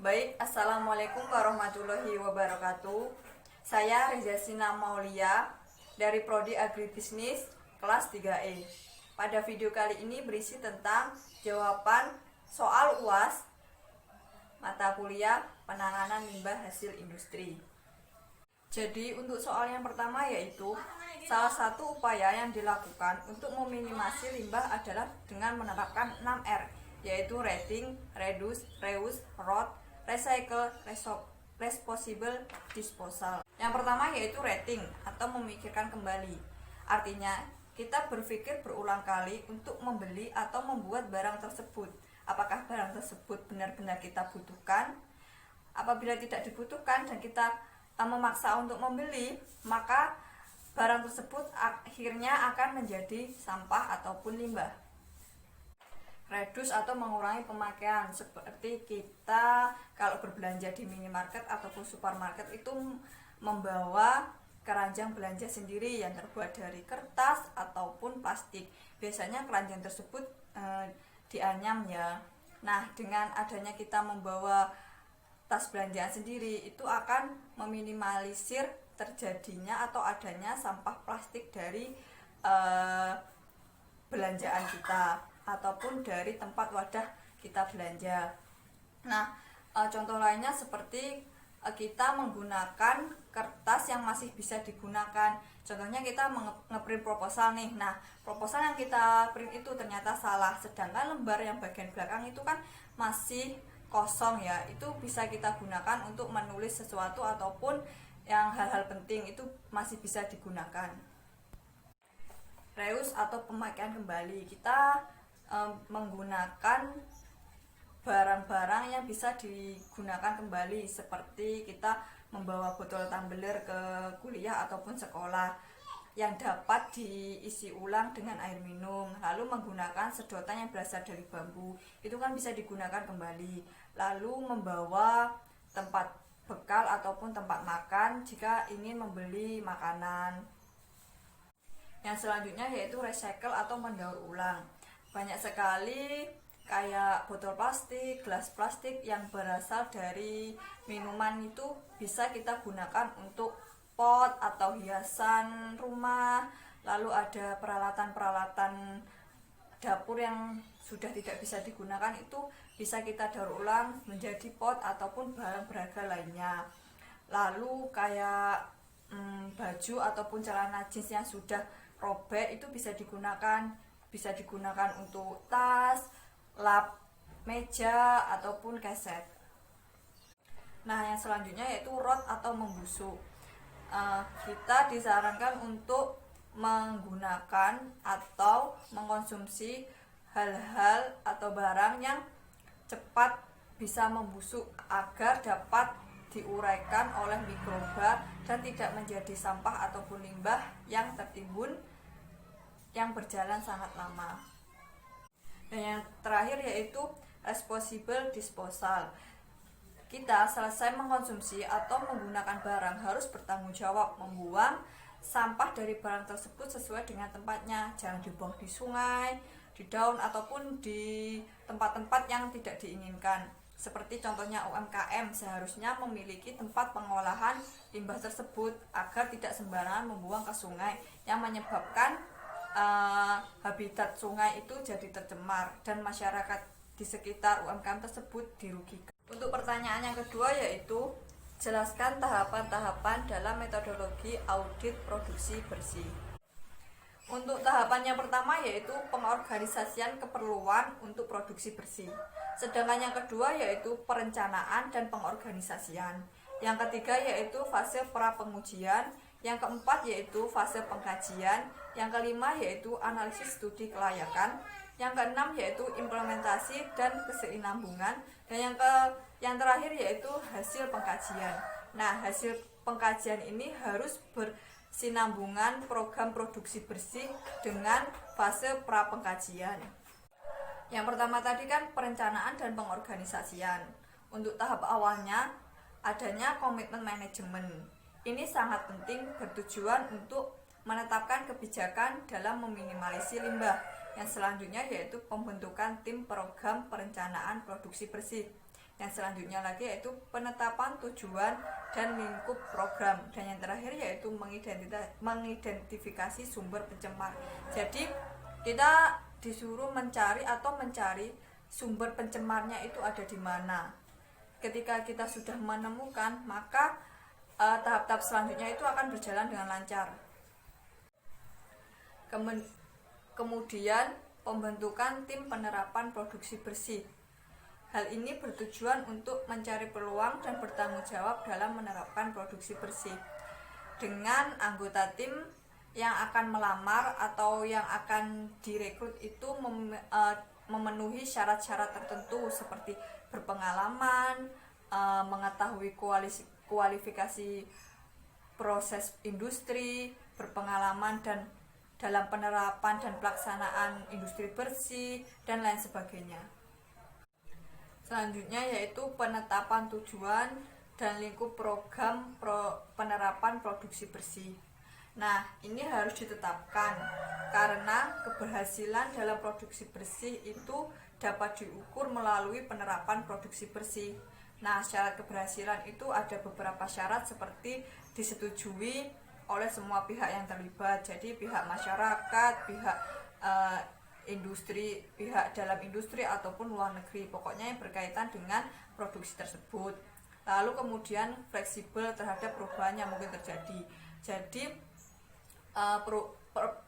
Baik, Assalamualaikum warahmatullahi wabarakatuh. Saya Reza Sina Maulia dari Prodi Agribisnis kelas 3E. Pada video kali ini berisi tentang jawaban soal UAS mata kuliah penanganan limbah hasil industri. Jadi untuk soal yang pertama yaitu salah satu upaya yang dilakukan untuk meminimasi limbah adalah dengan menerapkan 6R, yaitu rating, reduce, reuse, road, recycle, responsible disposal. Yang pertama yaitu rating atau memikirkan kembali. Artinya kita berpikir berulang kali untuk membeli atau membuat barang tersebut. Apakah barang tersebut benar-benar kita butuhkan? Apabila tidak dibutuhkan dan kita memaksa untuk membeli, maka barang tersebut akhirnya akan menjadi sampah ataupun limbah. Reduce atau mengurangi pemakaian, seperti kita kalau berbelanja di minimarket ataupun supermarket itu membawa keranjang belanja sendiri yang terbuat dari kertas ataupun plastik. Biasanya keranjang tersebut dianyam ya. Nah, dengan adanya kita membawa tas belanjaan sendiri, itu akan meminimalisir terjadinya atau adanya sampah plastik dari belanjaan kita ataupun dari tempat wadah kita belanja. Nah, contoh lainnya seperti kita menggunakan kertas yang masih bisa digunakan. Contohnya kita ngeprint proposal nih. Nah, proposal yang kita print itu ternyata salah, sedangkan lembar yang bagian belakang itu kan masih kosong ya, itu bisa kita gunakan untuk menulis sesuatu ataupun yang hal-hal penting itu masih bisa digunakan. Reuse atau pemakaian kembali, kita menggunakan barang-barang yang bisa digunakan kembali, seperti kita membawa botol tumbler ke kuliah ataupun sekolah yang dapat diisi ulang dengan air minum, lalu menggunakan sedotan yang berasal dari bambu, itu kan bisa digunakan kembali. Lalu membawa tempat bekal ataupun tempat makan jika ingin membeli makanan. Yang selanjutnya yaitu recycle atau mendaur ulang. Banyak sekali kayak botol plastik, gelas plastik yang berasal dari minuman itu bisa kita gunakan untuk pot atau hiasan rumah. Lalu ada peralatan-peralatan dapur yang sudah tidak bisa digunakan, itu bisa kita daur ulang menjadi pot ataupun barang berharga lainnya. Lalu kayak baju ataupun celana jeans yang sudah robek itu bisa digunakan untuk tas, lap meja ataupun keset. Nah, yang selanjutnya yaitu rot atau membusuk. Kita disarankan untuk menggunakan atau mengkonsumsi hal-hal atau barang yang cepat bisa membusuk agar dapat diuraikan oleh mikroba dan tidak menjadi sampah ataupun limbah yang tertimbun yang berjalan sangat lama. Dan yang terakhir yaitu responsible disposal. Kita selesai mengkonsumsi atau menggunakan barang harus bertanggung jawab membuang sampah dari barang tersebut sesuai dengan tempatnya. Jangan dibuang di sungai, di daun ataupun di tempat-tempat yang tidak diinginkan. Seperti contohnya UMKM seharusnya memiliki tempat pengolahan limbah tersebut agar tidak sembarangan membuang ke sungai yang menyebabkan habitat sungai itu jadi tercemar dan masyarakat di sekitar UMKM tersebut dirugikan. Untuk pertanyaan yang kedua yaitu jelaskan tahapan-tahapan dalam metodologi audit produksi bersih. Untuk tahapan yang pertama yaitu pengorganisasian keperluan untuk produksi bersih. Sedangkan yang kedua yaitu perencanaan dan pengorganisasian. Yang ketiga yaitu fase pra-pengujian. Yang keempat yaitu fase pengkajian. Yang kelima yaitu analisis studi kelayakan. Yang keenam yaitu implementasi dan kesinambungan. Dan yang terakhir yaitu hasil pengkajian. Nah, hasil pengkajian ini harus bersinambungan program produksi bersih dengan fase pra pengkajian. Yang pertama tadi kan perencanaan dan pengorganisasian. Untuk tahap awalnya adanya komitmen manajemen. Ini sangat penting bertujuan untuk menetapkan kebijakan dalam meminimalisir limbah. Yang selanjutnya yaitu pembentukan tim program perencanaan produksi bersih. Yang selanjutnya lagi yaitu penetapan tujuan dan lingkup program, dan yang terakhir yaitu mengidentifikasi sumber pencemar. Jadi kita disuruh mencari sumber pencemarnya itu ada di mana. Ketika kita sudah menemukan, maka tahap-tahap selanjutnya itu akan berjalan dengan lancar. Kemudian pembentukan tim penerapan produksi bersih. Hal ini bertujuan untuk mencari peluang dan bertanggung jawab dalam menerapkan produksi bersih. Dengan anggota tim yang akan melamar atau yang akan direkrut itu memenuhi syarat-syarat tertentu seperti berpengalaman, mengetahui kualifikasi proses industri, berpengalaman dan dalam penerapan dan pelaksanaan industri bersih, dan lain sebagainya. Selanjutnya yaitu penetapan tujuan dan lingkup program penerapan produksi bersih. Nah, ini harus ditetapkan karena keberhasilan dalam produksi bersih itu dapat diukur melalui penerapan produksi bersih. Nah, syarat keberhasilan itu ada beberapa syarat seperti disetujui oleh semua pihak yang terlibat. Jadi pihak masyarakat, pihak industri, pihak dalam industri ataupun luar negeri, pokoknya yang berkaitan dengan produksi tersebut. Lalu kemudian fleksibel terhadap perubahan yang mungkin terjadi. Jadi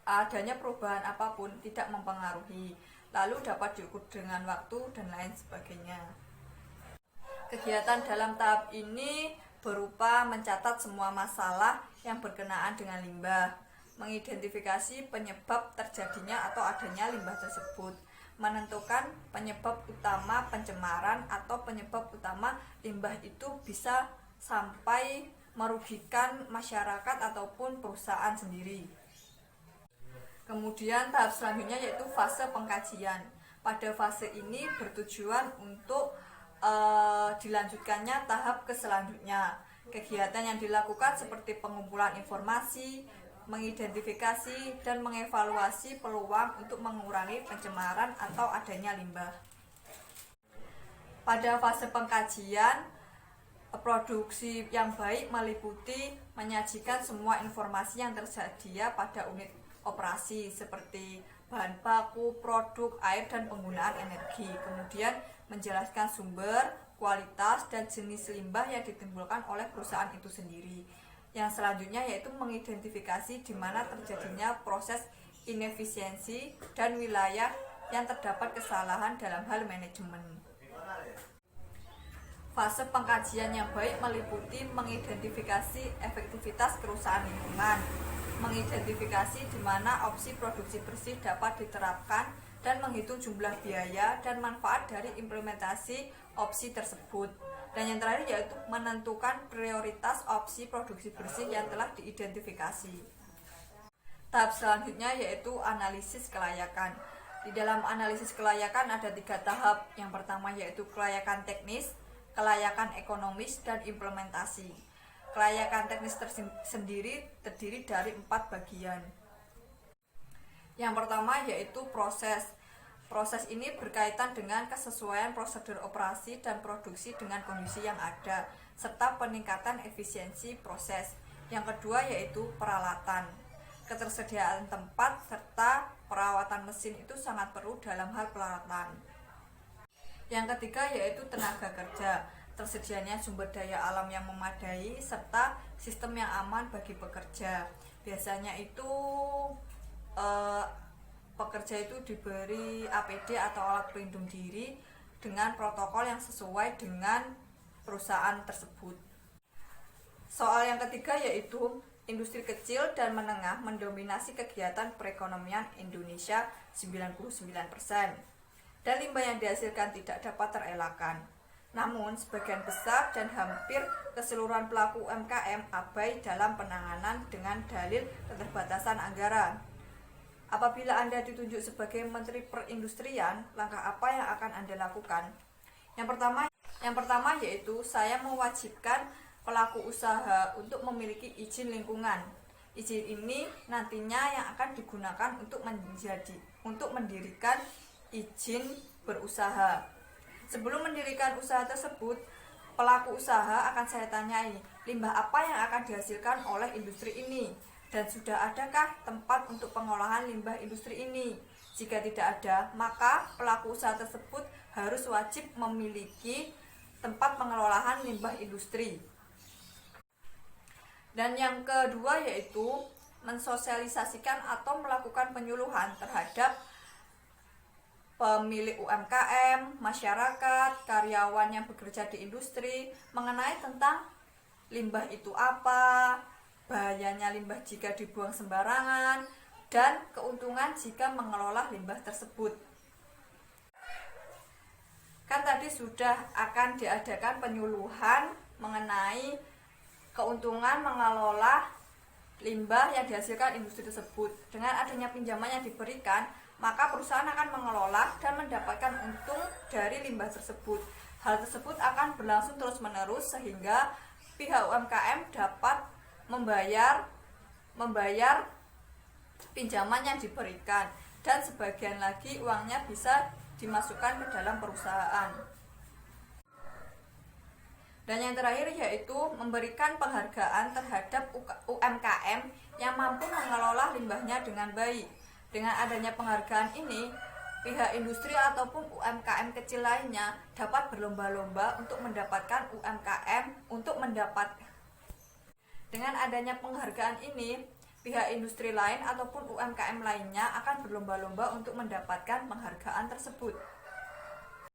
adanya perubahan apapun tidak mempengaruhi. Lalu dapat diukur dengan waktu dan lain sebagainya. Kegiatan dalam tahap ini berupa mencatat semua masalah yang berkenaan dengan limbah, mengidentifikasi penyebab terjadinya atau adanya limbah tersebut, menentukan penyebab utama pencemaran atau penyebab utama limbah itu bisa sampai merugikan masyarakat ataupun perusahaan sendiri. Kemudian tahap selanjutnya yaitu fase pengkajian. Pada fase ini bertujuan untuk dilanjutkannya tahap ke selanjutnya. Kegiatan yang dilakukan seperti pengumpulan informasi, mengidentifikasi dan mengevaluasi peluang untuk mengurangi pencemaran atau adanya limbah. Pada fase pengkajian, produksi yang baik meliputi menyajikan semua informasi yang tersedia pada unit operasi seperti bahan baku, produk, air, dan penggunaan energi. Kemudian menjelaskan sumber, kualitas, dan jenis limbah yang ditimbulkan oleh perusahaan itu sendiri. Yang selanjutnya yaitu mengidentifikasi di mana terjadinya proses inefisiensi dan wilayah yang terdapat kesalahan dalam hal manajemen. Fase pengkajian yang baik meliputi mengidentifikasi efektivitas kerusakan lingkungan, mengidentifikasi di mana opsi produksi bersih dapat diterapkan, dan menghitung jumlah biaya dan manfaat dari implementasi opsi tersebut. Dan yang terakhir yaitu menentukan prioritas opsi produksi bersih yang telah diidentifikasi. Tahap selanjutnya yaitu analisis kelayakan. Di dalam analisis kelayakan ada 3 tahap. Yang pertama yaitu kelayakan teknis, kelayakan ekonomis, dan implementasi. Kelayakan teknis sendiri terdiri dari 4 bagian. Yang pertama yaitu proses. Proses ini berkaitan dengan kesesuaian prosedur operasi dan produksi dengan kondisi yang ada, serta peningkatan efisiensi proses. Yang kedua yaitu peralatan. Ketersediaan tempat serta perawatan mesin itu sangat perlu dalam hal peralatan. Yang ketiga yaitu tenaga kerja. Tersedianya sumber daya alam yang memadai serta sistem yang aman bagi pekerja. Biasanya itu pekerja itu diberi APD atau alat pelindung diri dengan protokol yang sesuai dengan perusahaan tersebut. Soal yang ketiga yaitu industri kecil dan menengah mendominasi kegiatan perekonomian Indonesia 99%, dan limbah yang dihasilkan tidak dapat terelakkan. Namun sebagian besar dan hampir keseluruhan pelaku UMKM abai dalam penanganan dengan dalil keterbatasan anggaran. Apabila Anda ditunjuk sebagai Menteri Perindustrian, langkah apa yang akan Anda lakukan? Yang pertama yaitu saya mewajibkan pelaku usaha untuk memiliki izin lingkungan. Izin ini nantinya yang akan digunakan untuk mendirikan izin berusaha. Sebelum mendirikan usaha tersebut, pelaku usaha akan saya tanyai, limbah apa yang akan dihasilkan oleh industri ini? Dan sudah adakah tempat untuk pengolahan limbah industri ini? Jika tidak ada, maka pelaku usaha tersebut harus wajib memiliki tempat pengelolaan limbah industri. Dan yang kedua yaitu mensosialisasikan atau melakukan penyuluhan terhadap pemilik UMKM, masyarakat, karyawan yang bekerja di industri mengenai tentang limbah itu apa, bahayanya limbah jika dibuang sembarangan, dan keuntungan jika mengelola limbah tersebut. Kan tadi sudah akan diadakan penyuluhan mengenai keuntungan mengelola limbah yang dihasilkan industri tersebut. Dengan adanya pinjaman yang diberikan, maka perusahaan akan mengelola dan mendapatkan untung dari limbah tersebut. Hal tersebut akan berlangsung terus-menerus sehingga pihak UMKM dapat membayar pinjaman yang diberikan, dan sebagian lagi uangnya bisa dimasukkan ke dalam perusahaan. Dan yang terakhir yaitu memberikan penghargaan terhadap UMKM yang mampu mengelola limbahnya dengan baik. Dengan adanya penghargaan ini, pihak industri ataupun UMKM kecil lainnya dapat berlomba-lomba untuk mendapatkan Dengan adanya penghargaan ini, pihak industri lain ataupun UMKM lainnya akan berlomba-lomba untuk mendapatkan penghargaan tersebut.